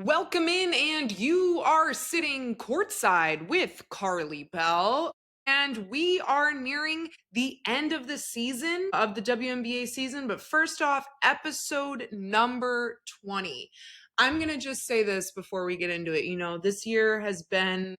Welcome in, and you are sitting courtside with Karli Bell. And we are nearing the end of the season, of the WNBA season. But first off, episode number 20. I'm going to just say this before we get into it. You know, this year has been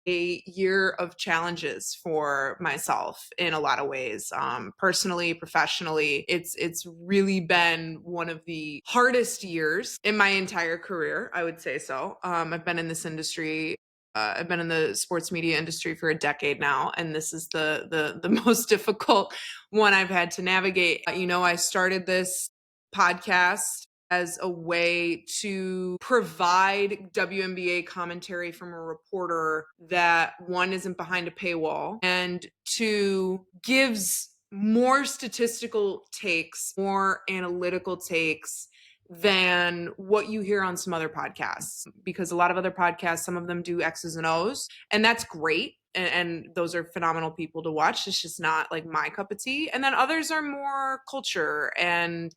a year of challenges for myself in a lot of ways. Personally, professionally, it's really been one of the hardest years in my entire career, I would say so. I've been in this industry. I've been in the sports media industry for a decade now, and this is the most difficult one I've had to navigate. I started this podcast as a way to provide WNBA commentary from a reporter that, one, isn't behind a paywall, and two, gives more statistical takes, more analytical takes than what you hear on some other podcasts. Because a lot of other podcasts, some of them do X's and O's, and that's great. And those are phenomenal people to watch. It's just not like my cup of tea. And then others are more culture and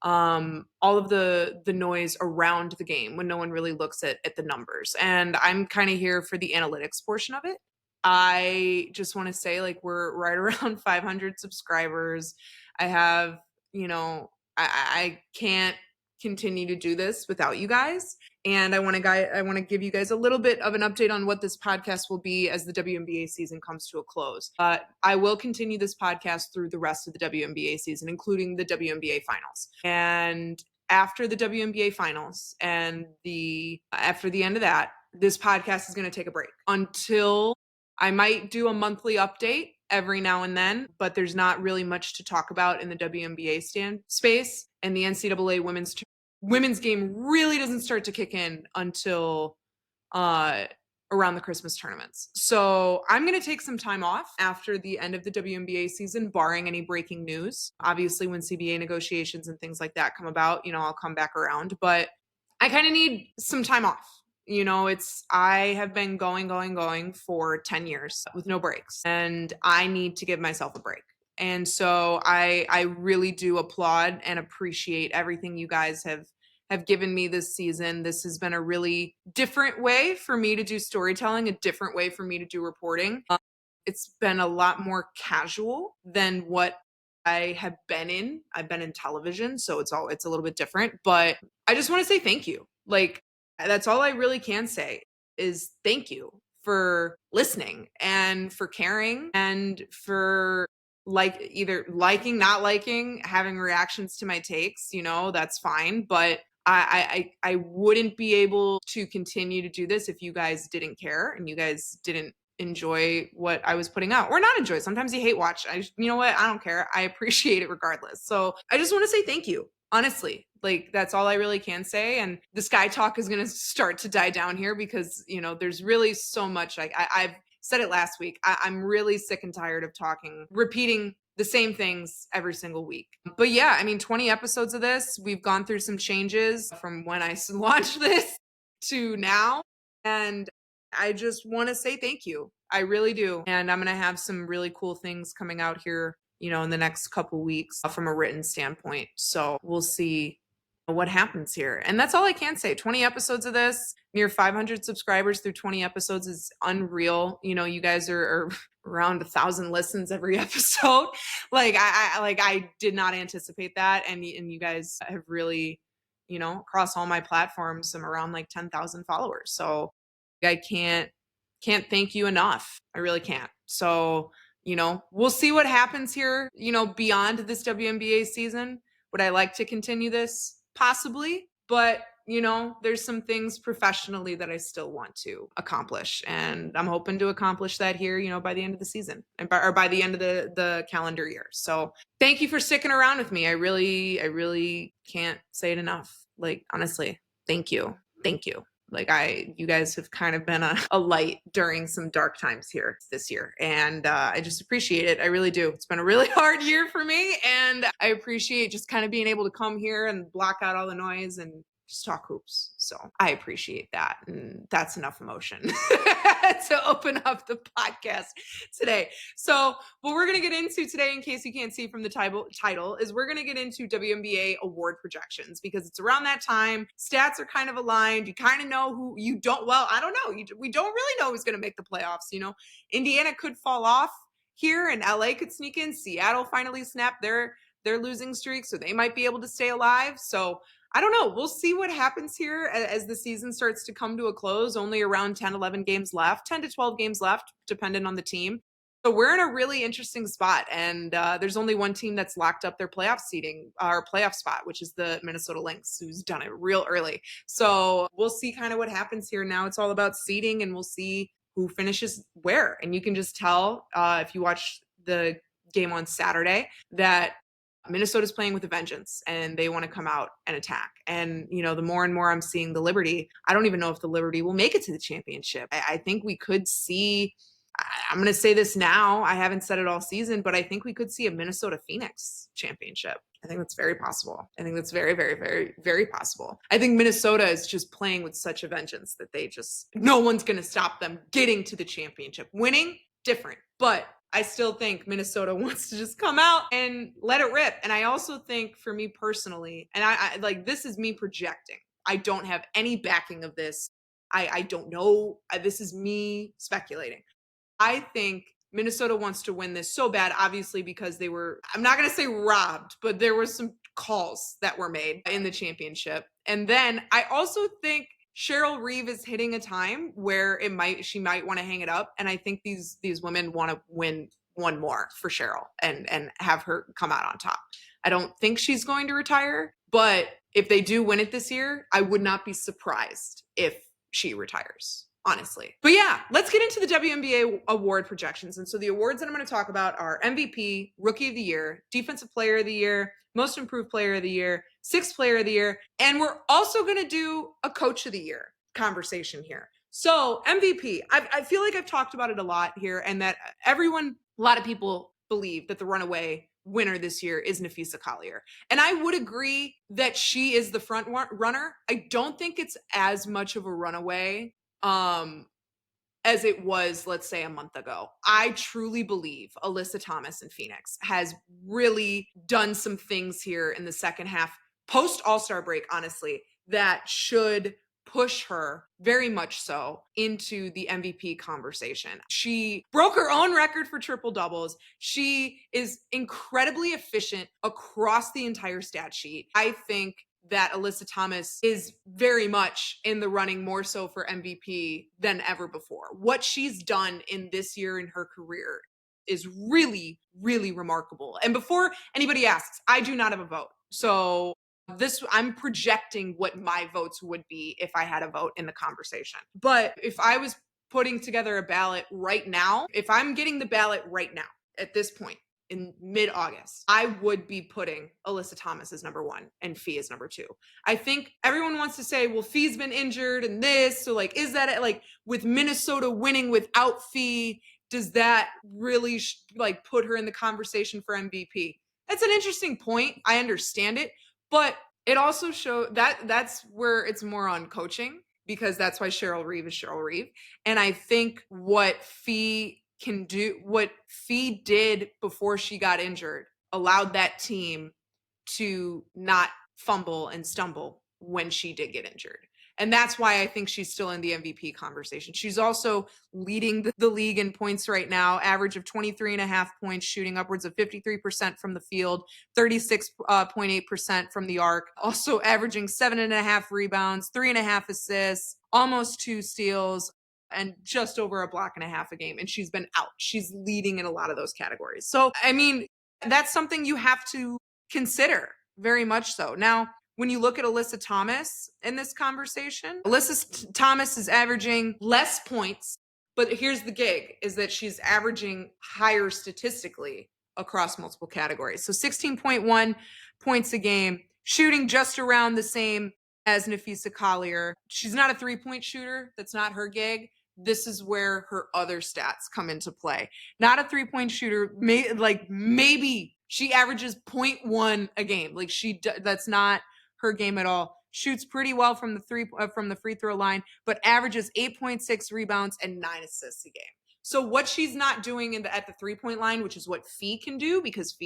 all of the noise around the game when no one really looks at the numbers. And I'm kind of here for the analytics portion of it. I just want to say, like, we're right around 500 subscribers. I have, I can't continue to do this without you guys. And I want to give you guys a little bit of an update on what this podcast will be as the WNBA season comes to a close. I will continue this podcast through the rest of the WNBA season, including the WNBA finals. And after the WNBA finals and after the end of that, this podcast is going to take a break until I might do a monthly update every now and then, but there's not really much to talk about in the WNBA space. And the NCAA women's game really doesn't start to kick in until around the Christmas tournaments. So I'm going to take some time off after the end of the WNBA season, barring any breaking news. Obviously, when CBA negotiations and things like that come about, I'll come back around. But I kind of need some time off. I have been going for 10 years with no breaks, and I need to give myself a break. And so I really do applaud and appreciate everything you guys have given me this season. This has been a really different way for me to do storytelling, a different way for me to do reporting. It's been a lot more casual than what I have been in. I've been in television, so it's a little bit different, but I just want to say thank you. Like, that's all I really can say is thank you for listening and for caring and for either liking, not liking, having reactions to my takes. That's fine. But I wouldn't be able to continue to do this if you guys didn't care and you guys didn't enjoy what I was putting out, or not enjoy. Sometimes you hate watch. You know what? I don't care. I appreciate it regardless. So I just want to say thank you. Honestly, like, that's all I really can say. And the sky talk is going to start to die down here because, there's really so much. Like I've said it last week. I'm really sick and tired of repeating the same things every single week. But yeah, 20 episodes of this. We've gone through some changes from when I launched this to now. And I just want to say thank you. I really do. And I'm going to have some really cool things coming out here, in the next couple weeks from a written standpoint. So we'll see what happens here. And that's all I can say. 20 episodes of this, near 500 subscribers through 20 episodes is unreal. You guys are around 1,000 listens every episode. I did not anticipate that. And you guys have really, across all my platforms, I'm around like 10,000 followers. So I can't thank you enough. I really can't. So, we'll see what happens here, beyond this WNBA season. Would I like to continue this? Possibly. But, there's some things professionally that I still want to accomplish. And I'm hoping to accomplish that here, by the end of the season or by the end of the calendar year. So thank you for sticking around with me. I really can't say it enough. Like, honestly, thank you. Thank you. Like, you guys have kind of been a light during some dark times here this year. And I just appreciate it. I really do. It's been a really hard year for me. And I appreciate just kind of being able to come here and block out all the noise and just talk hoops. So I appreciate that. And that's enough emotion to open up the podcast today. So what we're going to get into today, in case you can't see from the title, is we're going to get into WNBA award projections, because it's around that time. Stats are kind of aligned. You kind of know who you don't. Well, I don't know. We don't really know who's going to make the playoffs. You know, Indiana could fall off here and LA could sneak in. Seattle finally snapped their losing streak, so they might be able to stay alive. So I don't know. We'll see what happens here as the season starts to come to a close. Only around 10, 11 games left, 10 to 12 games left, depending on the team. So we're in a really interesting spot. And there's only one team that's locked up their playoff seeding, our playoff spot, which is the Minnesota Lynx, who's done it real early. So we'll see kind of what happens here. Now it's all about seeding, and we'll see who finishes where. And you can just tell if you watch the game on Saturday that Minnesota's playing with a vengeance, and they want to come out and attack. And, you know, the more and more I'm seeing the Liberty, I don't even know if the Liberty will make it to the championship. I think we could see, I'm going to say this now, I haven't said it all season, but I think we could see a Minnesota Phoenix championship. I think that's very possible. I think that's very, very, very, very possible. I think Minnesota is just playing with such a vengeance that no one's going to stop them getting to the championship. Winning, different. But I still think Minnesota wants to just come out and let it rip. And I also think, for me personally, and I like, this is me projecting. I don't have any backing of this. I don't know. This is me speculating. I think Minnesota wants to win this so bad, obviously, because they were, I'm not going to say robbed, but there were some calls that were made in the championship. And then I also think Cheryl Reeve is hitting a time where she might want to hang it up. And I think these women want to win one more for Cheryl and have her come out on top. I don't think she's going to retire, but if they do win it this year, I would not be surprised if she retires, honestly. But yeah, let's get into the WNBA award projections. And so the awards that I'm going to talk about are MVP, Rookie of the Year, Defensive Player of the Year, Most Improved Player of the Year, Sixth Player of the Year, and we're also going to do a Coach of the Year conversation here. So MVP, I feel like I've talked about it a lot here, and that a lot of people believe that the runaway winner this year is Napheesa Collier. And I would agree that she is the front runner. I don't think it's as much of a runaway as it was, let's say, a month ago. I truly believe Alyssa Thomas in Phoenix has really done some things here in the second half, post All-Star break, honestly, that should push her very much so into the MVP conversation. She broke her own record for triple doubles. She is incredibly efficient across the entire stat sheet. I think that Alyssa Thomas is very much in the running, more so for MVP than ever before. What she's done in this year in her career is really, really remarkable. And before anybody asks, I do not have a vote. So I'm projecting what my votes would be if I had a vote in the conversation. But if I was putting together a ballot right now, if I'm getting the ballot right now at this point, in mid-August, I would be putting Alyssa Thomas as number one and Fee as number two. I think everyone wants to say, well, Fee's been injured and this. So like, is that like with Minnesota winning without Fee, does that really like put her in the conversation for MVP? That's an interesting point. I understand it, but it also shows that's where it's more on coaching, because that's why Cheryl Reeve is Cheryl Reeve. And I think what Fee did before she got injured allowed that team to not fumble and stumble when she did get injured. And that's why I think she's still in the MVP conversation. She's also leading the league in points right now, average of 23.5 points, shooting upwards of 53% from the field, 36.8% from the arc, also averaging 7.5 rebounds, 3.5 assists, almost 2 steals, and just over a block and a half a game. And she's been out. She's leading in a lot of those categories. So, I mean, that's something you have to consider, very much so. Now, when you look at Alyssa Thomas in this conversation, Alyssa Thomas is averaging less points, but here's the gig, is that she's averaging higher statistically across multiple categories. So 16.1 points a game, shooting just around the same as Napheesa Collier. She's not a three-point shooter. That's not her gig. This is where her other stats come into play. Not a three-point shooter. Maybe she averages 0.1 a game. Like that's not her game at all. shoots pretty well from the free throw line, but averages 8.6 rebounds and 9 assists a game. So what she's not doing at the 3-point line, which is what Fee can do, because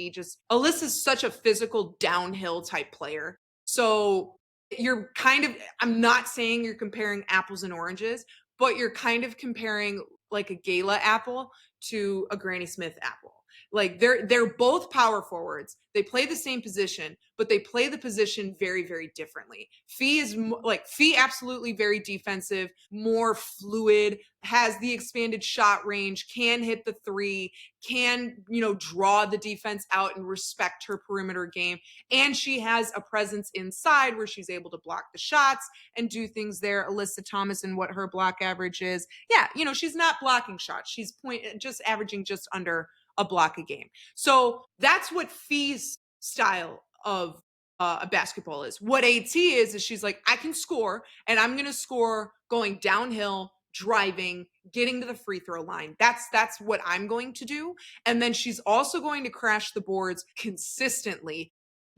Alyssa's such a physical downhill type player. So I'm not saying you're comparing apples and oranges, but you're kind of comparing like a Gala apple to a Granny Smith apple. Like they're both power forwards. They play the same position, but they play the position very, very differently. Fee absolutely very defensive, more fluid, has the expanded shot range, can hit the three, can, draw the defense out and respect her perimeter game. And she has a presence inside where she's able to block the shots and do things there. Alyssa Thomas and what her block average is. Yeah, she's not blocking shots. She's just averaging just under a block a game. So that's what Fee's style of a basketball is. What AT is she's like, I can score, and I'm going to score going downhill, driving, getting to the free throw line. That's what I'm going to do. And then she's also going to crash the boards consistently,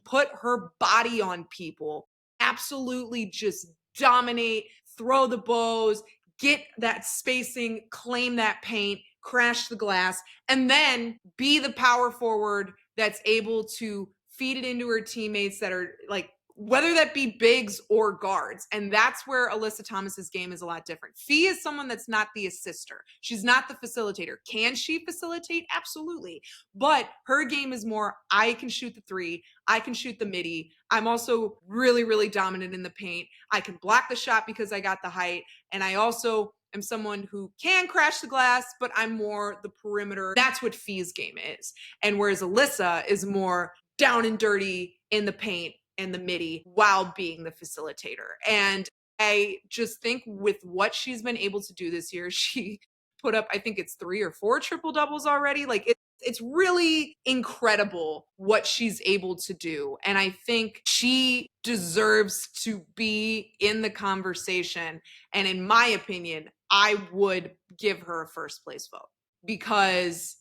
put her body on people, absolutely just dominate, throw the bows, get that spacing, claim that paint, crash the glass, and then be the power forward that's able to feed it into her teammates that are like, whether that be bigs or guards. And that's where Alyssa Thomas's game is a lot different. Fee is someone that's not the assister. She's not the facilitator. Can she facilitate? Absolutely. But her game is more, I can shoot the three. I can shoot the midi. I'm also really, really dominant in the paint. I can block the shot because I got the height. And I also am someone who can crash the glass, but I'm more the perimeter. That's what Fee's game is. And whereas Alyssa is more down and dirty in the paint and the midi while being the facilitator. And I just think with what she's been able to do this year, she put up, I think it's 3 or 4 triple doubles already. Like it's really incredible what she's able to do. And I think she deserves to be in the conversation. And in my opinion, I would give her a first place vote, because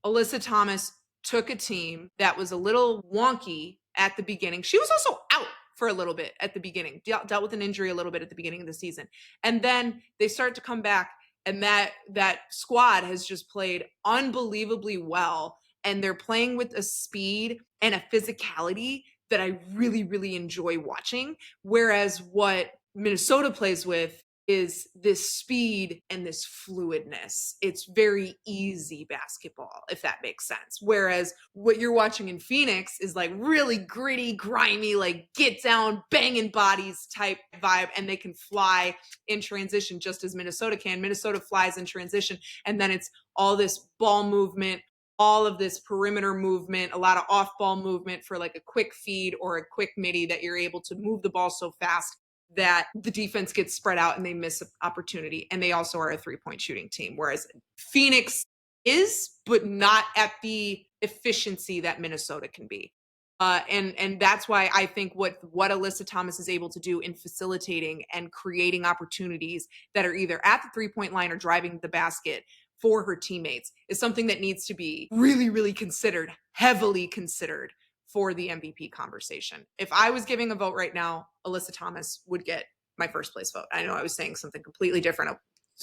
Alyssa Thomas took a team that was a little wonky at the beginning. She was also out for a little bit at the beginning, dealt with an injury a little bit at the beginning of the season. And then they start to come back, and that squad has just played unbelievably well. And they're playing with a speed and a physicality that I really, really enjoy watching. Whereas what Minnesota plays with is this speed and this fluidness. It's very easy basketball, if that makes sense. Whereas what you're watching in Phoenix is like really gritty, grimy, like get down, banging bodies type vibe, and they can fly in transition just as Minnesota can. Minnesota flies in transition, and then it's all this ball movement, all of this perimeter movement, a lot of off-ball movement for like a quick feed or a quick midi that you're able to move the ball so fast that the defense gets spread out and they miss an opportunity. And they also are a 3-point shooting team, whereas Phoenix is, but not at the efficiency that Minnesota can be. And that's why I think what Alyssa Thomas is able to do in facilitating and creating opportunities that are either at the 3-point line or driving the basket for her teammates is something that needs to be really, really considered, heavily considered for the MVP conversation. If I was giving a vote right now, Alyssa Thomas would get my first place vote. I know I was saying something completely different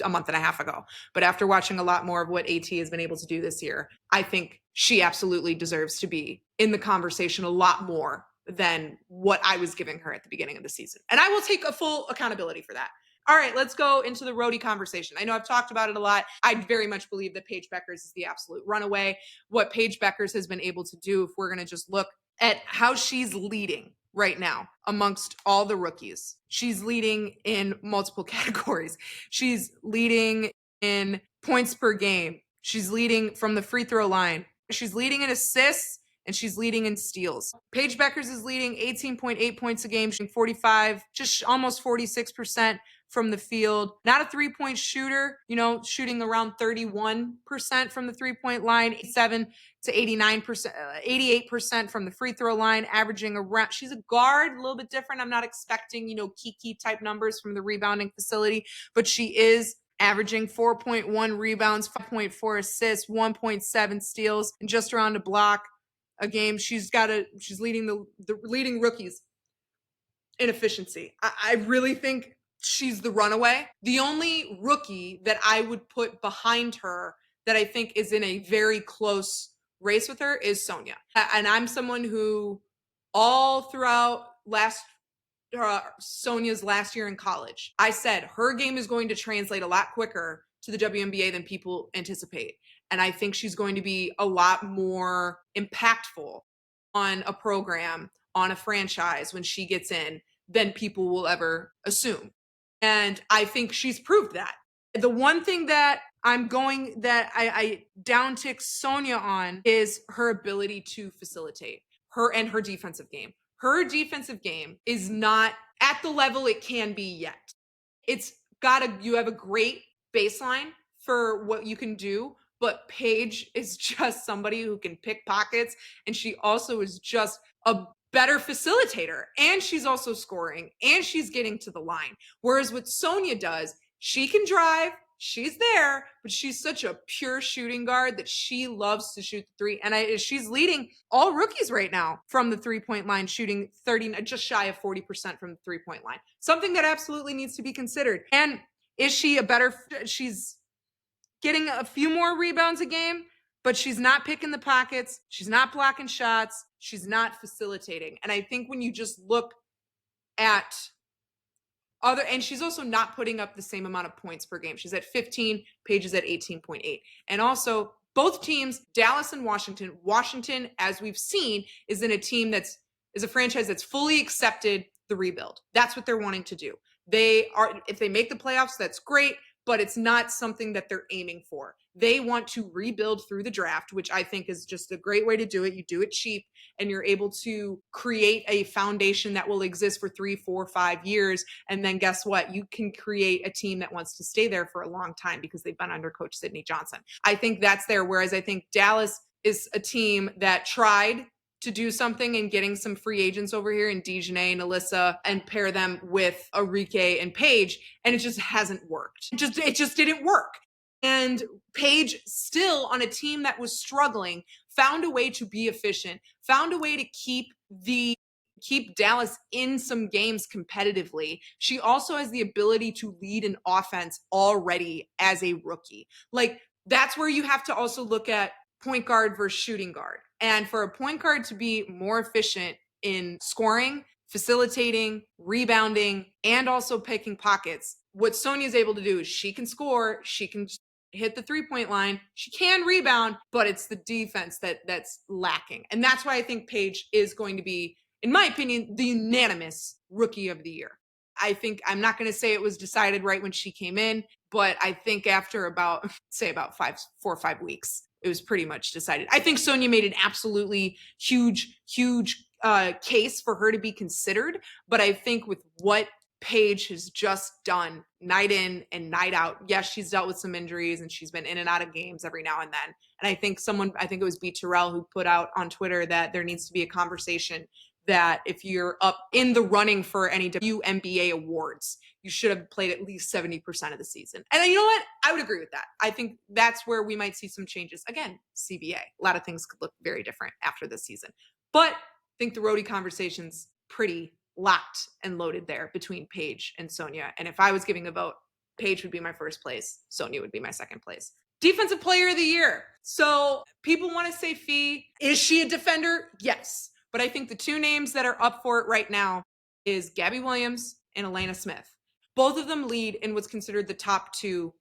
a month and a half ago, but after watching a lot more of what AT has been able to do this year, I think she absolutely deserves to be in the conversation a lot more than what I was giving her at the beginning of the season. And I will take a full accountability for that. All right, let's go into the ROTY conversation. I know I've talked about it a lot. I very much believe that Paige Bueckers is the absolute runaway. What Paige Bueckers has been able to do, if we're going to just look at how she's leading right now amongst all the rookies, she's leading in multiple categories. She's leading in points per game. She's leading from the free throw line. She's leading in assists, and she's leading in steals. Paige Bueckers is leading 18.8 points a game, shooting 45, just almost 46% from the field. Not a 3-point shooter, shooting around 31% from the 3-point line, 7 to 89%, 88% from the free throw line, averaging around, she's a guard, a little bit different. I'm not expecting, Kiki type numbers from the rebounding facility, but she is averaging 4.1 rebounds, 5.4 assists, 1.7 steals, and just around a block a game. She's leading the leading rookies in efficiency. I really think she's the runaway. The only rookie that I would put behind her that I think is in a very close race with her is Sonia. And I'm someone who all throughout Sonia's last year in college, I said her game is going to translate a lot quicker to the WNBA than people anticipate. And I think she's going to be a lot more impactful on a program, on a franchise when she gets in than people will ever assume. And I think she's proved that. The one thing that I downtick Sonia on is her ability to facilitate her defensive game. Her defensive game is not at the level it can be yet. You have a great baseline for what you can do, but Paige is just somebody who can pick pockets, and she also is just a better facilitator, and she's also scoring, and she's getting to the line. Whereas what Sonia does, she can drive, she's there, but she's such a pure shooting guard that she loves to shoot the three. And she's leading all rookies right now from the 3-point line, shooting 30, just shy of 40% from the 3-point line. Something that absolutely needs to be considered. And she's getting a few more rebounds a game, but she's not picking the pockets. She's not blocking shots. She's not facilitating. And I think when you just look at and she's also not putting up the same amount of points per game. She's at 15, Paige is at 18.8. And also both teams, Dallas and Washington, as we've seen, is in a team is a franchise that's fully accepted the rebuild. That's what they're wanting to do. If they make the playoffs, that's great, but it's not something that they're aiming for. They want to rebuild through the draft, which I think is just a great way to do it. You do it cheap, and you're able to create a foundation that will exist for 3, 4, 5 years. And then guess what? You can create a team that wants to stay there for a long time because they've been under Coach Sydney Johnson. I think that's there. Whereas I think Dallas is a team that tried to do something and getting some free agents over here in Dejanay and Alyssa and pair them with Arike and Paige, and it just hasn't worked. It just didn't work. And Paige, still on a team that was struggling, found a way to be efficient, found a way to keep Dallas in some games competitively. She also has the ability to lead an offense already as a rookie. Like, that's where you have to also look at point guard versus shooting guard. And for a point guard to be more efficient in scoring, facilitating, rebounding, and also picking pockets, what Sonia is able to do is she can score, she can hit the 3-point line, she can rebound, but it's the defense that's lacking. And that's why I think Paige is going to be, in my opinion, the unanimous rookie of the year. I'm not going to say it was decided right when she came in, but I think after about 4 or 5 weeks, it was pretty much decided. I think Sonia made an absolutely huge case for her to be considered. But I think with what Paige has just done night in and night out, yes, she's dealt with some injuries and she's been in and out of games every now and then. And I think it was B. Terrell who put out on Twitter that there needs to be a conversation that if you're up in the running for any WNBA awards, you should have played at least 70% of the season. And you know what? I would agree with that. I think that's where we might see some changes. Again, CBA. A lot of things could look very different after this season. But I think the ROTY conversation's pretty locked and loaded there between Paige and Sonia. And if I was giving a vote, Paige would be my first place. Sonia would be my second place. Defensive Player of the Year. So people want to say Fee. Is she a defender? Yes. But I think the two names that are up for it right now is Gabby Williams and Alanna Smith. Both of them lead in what's considered the top 2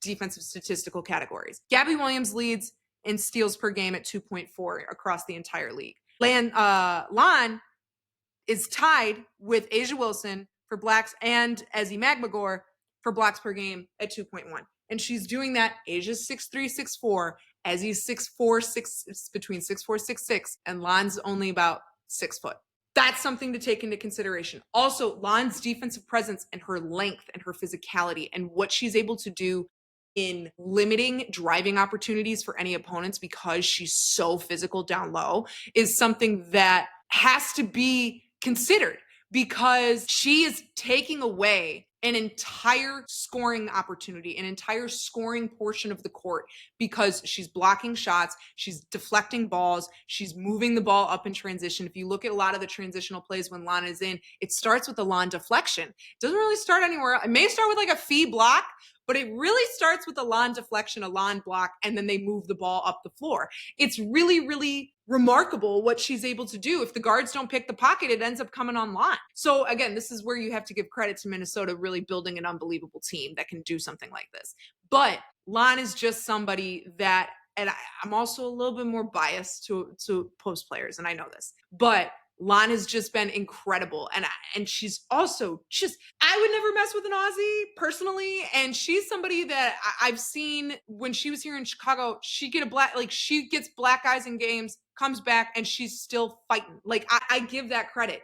defensive statistical categories. Gabby Williams leads in steals per game at 2.4 across the entire league. Lan is tied with A'ja Wilson for blocks and Ezi Magmagor for blocks per game at 2.1. And she's doing that. A'ja's 6'3", 6'4", Ezi's 6'4", between 6'4", 6'6", and Lan's only about 6 foot. That's something to take into consideration. Also, Lan's defensive presence and her length and her physicality and what she's able to do in limiting driving opportunities for any opponents because she's so physical down low is something that has to be considered. because she is taking away an entire scoring opportunity, an entire scoring portion of the court, because she's blocking shots, she's deflecting balls, she's moving the ball up in transition. If you look at a lot of the transitional plays when Lana is in, it starts with a lawn deflection. It doesn't really start anywhere. It may start with like a fee block, but it really starts with a lawn deflection, a lawn block, and then they move the ball up the floor. It's really, really remarkable what she's able to do. If the guards don't pick the pocket, it ends up coming on line. So again, this is where you have to give credit to Minnesota really building an unbelievable team that can do something like this. But Lon is just somebody that, and I'm also a little bit more biased to post players, and I know this, but Lon has just been incredible. And she's also just, I would never mess with an Aussie personally. And she's somebody that I've seen when she was here in Chicago, she gets black eyes in games, comes back, and she's still fighting. Like, I give that credit.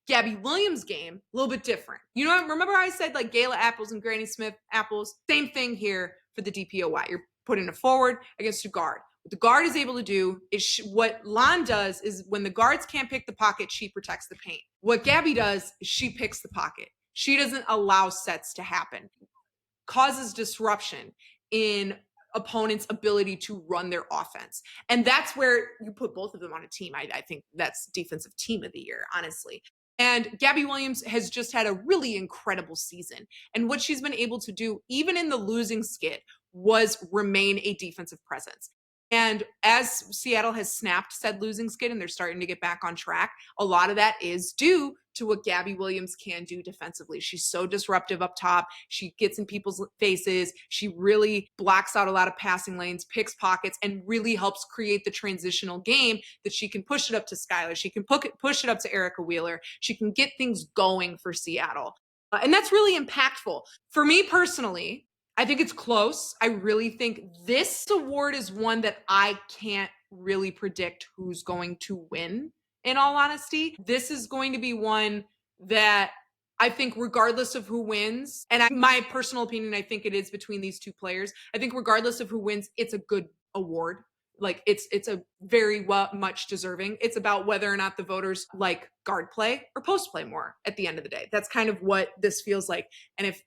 Gabby Williams' game, a little bit different. You know, remember I said like Gayla apples and Granny Smith apples? Same thing here for the DPOY. You're putting a forward against a guard. What the guard is able to do is what Lon does is when the guards can't pick the pocket, she protects the paint. What Gabby does is she picks the pocket. She doesn't allow sets to happen. Causes disruption in opponents' ability to run their offense. And that's where you put both of them on a team. I think that's defensive team of the year, honestly. And Gabby Williams has just had a really incredible season. And what she's been able to do, even in the losing skid, was remain a defensive presence. And as Seattle has snapped said losing skid and they're starting to get back on track, a lot of that is due to what Gabby Williams can do defensively. She's so disruptive up top. She gets in people's faces. She really blocks out a lot of passing lanes, picks pockets, and really helps create the transitional game that she can push it up to Skylar. She can push it up to Erica Wheeler. She can get things going for Seattle. And that's really impactful. For me personally, I think it's close. I really think this award is one that I can't really predict who's going to win, in all honesty. This is going to be one that I think regardless of who wins, and my personal opinion, I think it is between these two players. I think regardless of who wins, it's a good award. Like it's a very much deserving. It's about whether or not the voters like guard play or post play more at the end of the day. That's kind of what this feels like. And if,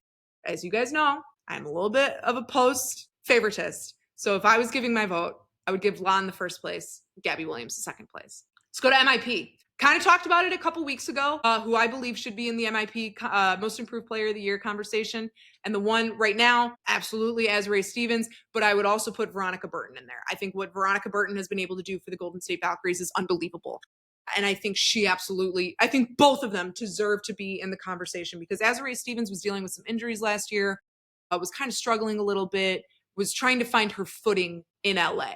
as you guys know, I'm a little bit of a post favoritist. So if I was giving my vote, I would give Lon the first place, Gabby Williams the second place. Let's go to MIP. Kind of talked about it a couple weeks ago, who I believe should be in the MIP Most Improved Player of the Year conversation. And the one right now, absolutely Azurá Stevens, but I would also put Veronica Burton in there. I think what Veronica Burton has been able to do for the Golden State Valkyries is unbelievable. And I think I think both of them deserve to be in the conversation because Azurá Stevens was dealing with some injuries last year. Was kind of struggling a little bit, was trying to find her footing in LA.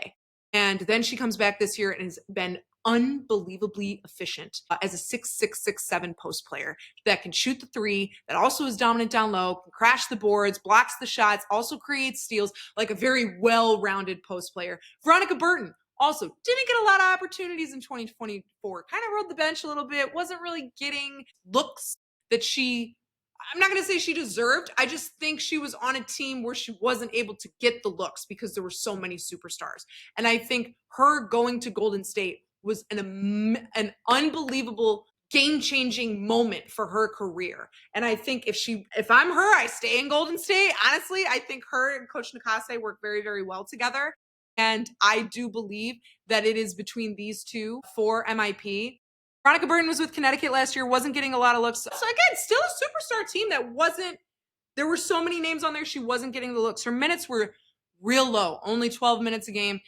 And then she comes back this year and has been unbelievably efficient as a 6'6", 6'7" post player that can shoot the three, that also is dominant down low, can crash the boards, blocks the shots, also creates steals, like a very well-rounded post player. Veronica Burton also didn't get a lot of opportunities in 2024, kind of rode the bench a little bit, wasn't really getting looks that I'm not going to say she deserved. I just think she was on a team where she wasn't able to get the looks because there were so many superstars. And I think her going to Golden State was an unbelievable game-changing moment for her career. And I think if I'm her, I stay in Golden State. Honestly, I think her and Coach Nakase work very, very well together. And I do believe that it is between these two for MIP. Veronica Burton was with Connecticut last year, wasn't getting a lot of looks. So again, still a superstar team there were so many names on there, she wasn't getting the looks. Her minutes were real low, only 12 minutes a game,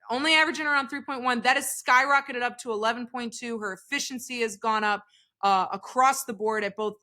only averaging around 3.1. That has skyrocketed up to 11.2. Her efficiency has gone up across the board at both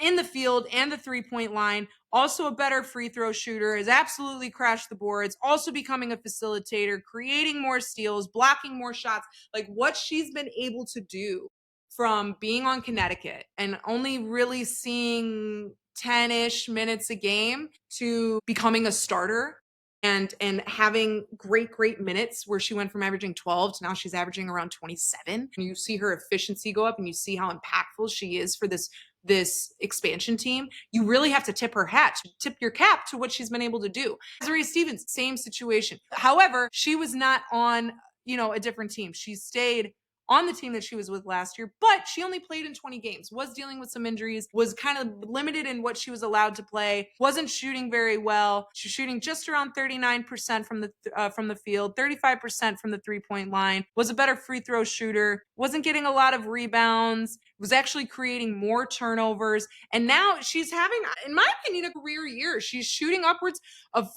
in the field and the three-point line. Also a better free throw shooter, has absolutely crashed the boards, also becoming a facilitator, creating more steals, blocking more shots. Like what she's been able to do from being on Connecticut and only really seeing 10-ish minutes a game to becoming a starter and having great minutes where she went from averaging 12 to now she's averaging around 27. And you see her efficiency go up and you see how impactful she is for this expansion team. You really have to tip your cap to what she's been able to do. Azurá Stevens, same situation. However, she was not on, a different team. She stayed on the team that she was with last year, but she only played in 20 games, was dealing with some injuries, was kind of limited in what she was allowed to play, wasn't shooting very well. She was shooting just around 39% from the field, 35% from the three-point line, was a better free throw shooter, wasn't getting a lot of rebounds, was actually creating more turnovers. And now she's having, in my opinion, a career year. She's shooting upwards of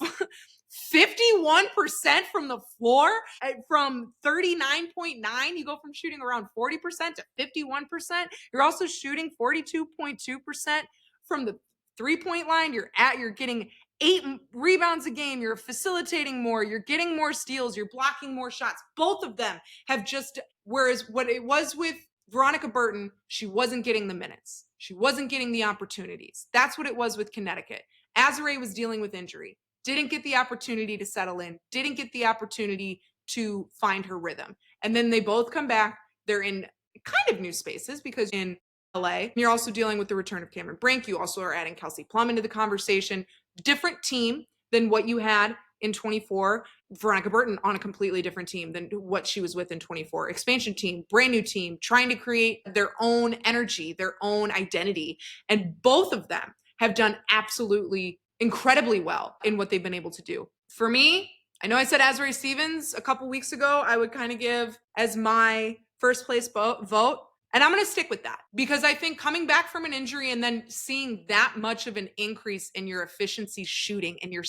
51% from the floor. From 39.9, you go from shooting around 40% to 51%. You're also shooting 42.2% from the three-point line. You're getting 8 rebounds a game. You're facilitating more. You're getting more steals. You're blocking more shots. Both of them have just, whereas what it was with Veronica Burton, she wasn't getting the minutes. She wasn't getting the opportunities. That's what it was with Connecticut. Azurá was dealing with injury. Didn't get the opportunity to settle in. Didn't get the opportunity to find her rhythm. And then they both come back. They're in kind of new spaces because in LA, you're also dealing with the return of Cameron Brink. You also are adding Kelsey Plum into the conversation. Different team than what you had in 24. Veronica Burton on a completely different team than what she was with in 24. Expansion team, brand new team, trying to create their own energy, their own identity. And both of them have done absolutely incredibly well in what they've been able to do. For me, I know I said Azurá Stevens a couple weeks ago, I would kind of give as my first place vote. And I'm going to stick with that because I think coming back from an injury and then seeing that much of an increase in your efficiency shooting and your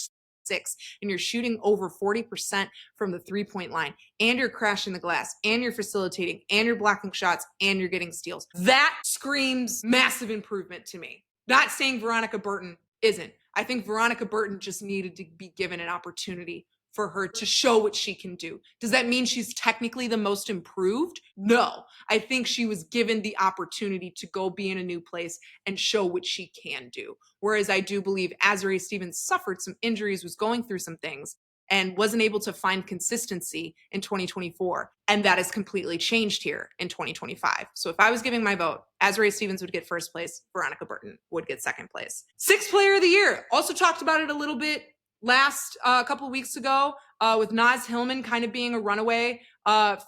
six and you're shooting over 40% from the three-point line and you're crashing the glass and you're facilitating and you're blocking shots and you're getting steals. That screams massive improvement to me. Not saying Veronica Burton isn't. I think Veronica Burton just needed to be given an opportunity for her to show what she can do. Does that mean she's technically the most improved? No. I think she was given the opportunity to go be in a new place and show what she can do. Whereas I do believe Azurá Stevens suffered some injuries, was going through some things, and wasn't able to find consistency in 2024. And that has completely changed here in 2025. So if I was giving my vote, Azurá Stevens would get first place, Veronica Burton would get second place. Sixth player of the year. Also talked about it a little bit last couple of weeks ago with Hillmon kind of being a runaway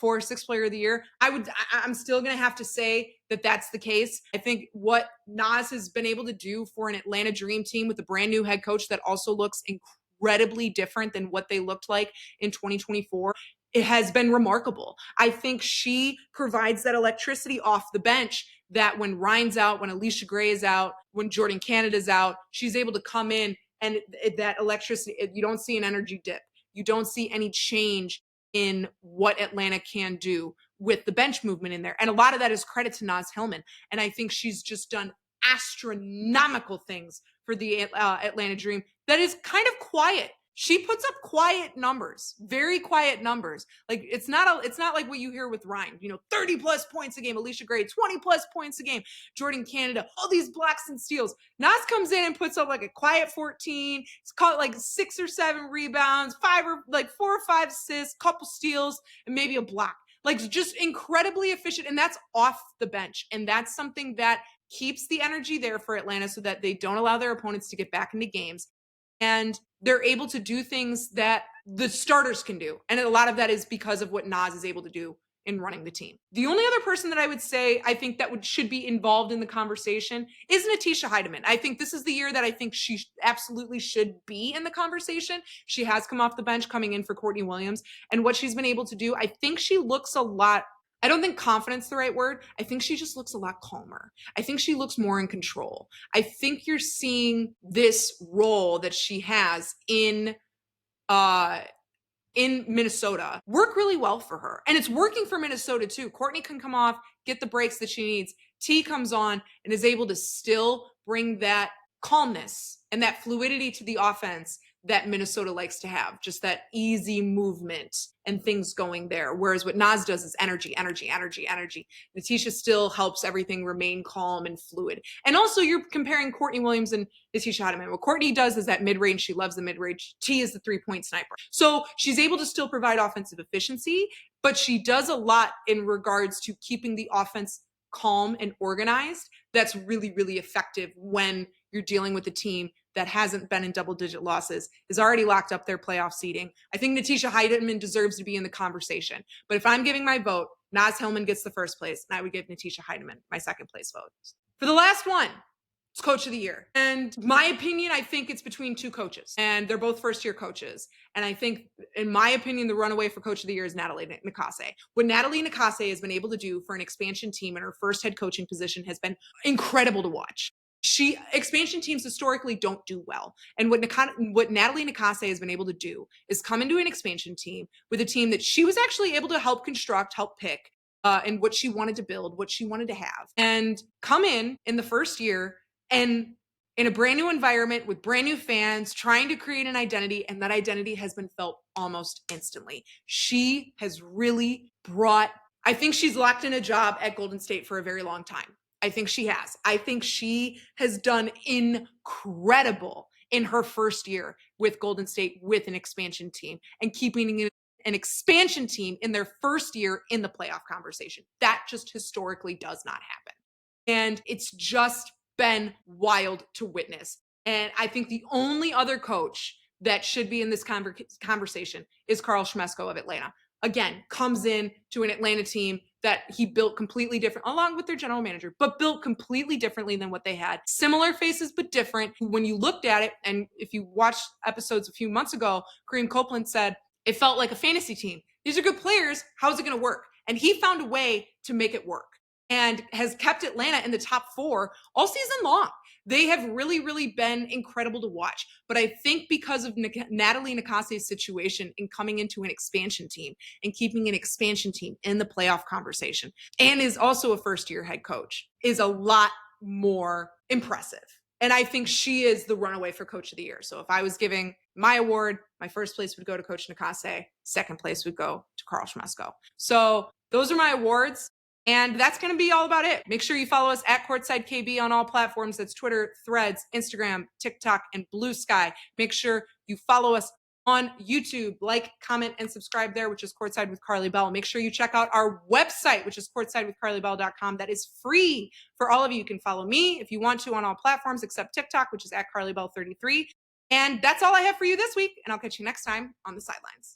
for sixth player of the year. I'm still going to have to say that that's the case. I think what Naz has been able to do for an Atlanta Dream team with a brand new head coach that also looks incredibly different than what they looked like in 2024. It has been remarkable. I think she provides that electricity off the bench that when Ryan's out, when Alicia Gray is out, when Jordan Canada's out, she's able to come in and that electricity, you don't see an energy dip. You don't see any change in what Atlanta can do with the bench movement in there. And a lot of that is credit to Naz Hillmon. And I think she's just done astronomical things for the Atlanta Dream that is kind of quiet. She puts up quiet numbers, very quiet numbers. Like it's not like what you hear with Ryan, 30 plus points a game, Alicia Gray, 20 plus points a game, Jordan Canada, all these blocks and steals. Naz comes in and puts up like a quiet 14. It's called like 6 or 7 rebounds, 4 or 5 assists, couple steals, and maybe a block. Like just incredibly efficient. And that's off the bench. And that's something that keeps the energy there for Atlanta so that they don't allow their opponents to get back into games. And they're able to do things that the starters can do. And a lot of that is because of what Naz is able to do in running the team. The only other person that I would say I think that should be involved in the conversation is Natisha Hiedeman. I think this is the year that I think she absolutely should be in the conversation. She has come off the bench coming in for Courtney Williams. And what she's been able to do, I think she looks a lot, I don't think confidence is the right word. I think she just looks a lot calmer. I think she looks more in control. I think you're seeing this role that she has in Minnesota work really well for her. And it's working for Minnesota too. Courtney can come off, get the breaks that she needs. T comes on and is able to still bring that calmness and that fluidity to the offense that Minnesota likes to have, just that easy movement and things going there. Whereas what Naz does is energy, energy, energy, energy. Natisha still helps everything remain calm and fluid. And also you're comparing Courtney Williams and Natisha Hiedeman. What Courtney does is that mid-range. She loves the mid-range. T is the three-point sniper. So she's able to still provide offensive efficiency, but she does a lot in regards to keeping the offense calm and organized. That's really, really effective when you're dealing with a team that hasn't been in double-digit losses is already locked up their playoff seeding. I think Natisha Hiedeman deserves to be in the conversation. But if I'm giving my vote, Naz Hillmon gets the first place, and I would give Natisha Hiedeman my second place vote. For the last one, it's Coach of the Year. And my opinion, I think it's between two coaches, and they're both first-year coaches. And I think, in my opinion, the runaway for Coach of the Year is Natalie Nakase. What Natalie Nakase has been able to do for an expansion team in her first head coaching position has been incredible to watch. Expansion teams historically don't do well. And what Natalie Nakase has been able to do is come into an expansion team with a team that she was actually able to help construct, help pick, and what she wanted to build, what she wanted to have, and come in the first year and in a brand new environment with brand new fans, trying to create an identity, and that identity has been felt almost instantly. She has really I think she's locked in a job at Golden State for a very long time. I think she has. I think she has done incredible in her first year with Golden State with an expansion team and keeping an expansion team in their first year in the playoff conversation. That just historically does not happen. And it's just been wild to witness. And I think the only other coach that should be in this conversation is Karl Smesko of Atlanta. Again, comes in to an Atlanta team that he built completely different, along with their general manager, but built completely differently than what they had. Similar faces, but different. When you looked at it, and if you watched episodes a few months ago, Kareem Copeland said, it felt like a fantasy team. These are good players. How's it going to work? And he found a way to make it work and has kept Atlanta in the top 4 all season long. They have really, really been incredible to watch. But I think because of Natalie Nakase's situation in coming into an expansion team and keeping an expansion team in the playoff conversation, and is also a first-year head coach, is a lot more impressive. And I think she is the runaway for Coach of the Year. So if I was giving my award, my first place would go to Coach Nakase. Second place would go to Karl Smesko. So those are my awards. And that's going to be all about it. Make sure you follow us at Courtside KB on all platforms. That's Twitter, Threads, Instagram, TikTok, and Blue Sky. Make sure you follow us on YouTube. Like, comment, and subscribe there, which is Courtside with Karli Bell. Make sure you check out our website, which is courtsidewithkarlibell.com. That is free for all of you. You can follow me if you want to on all platforms except TikTok, which is at KarliBell33. And that's all I have for you this week. And I'll catch you next time on the sidelines.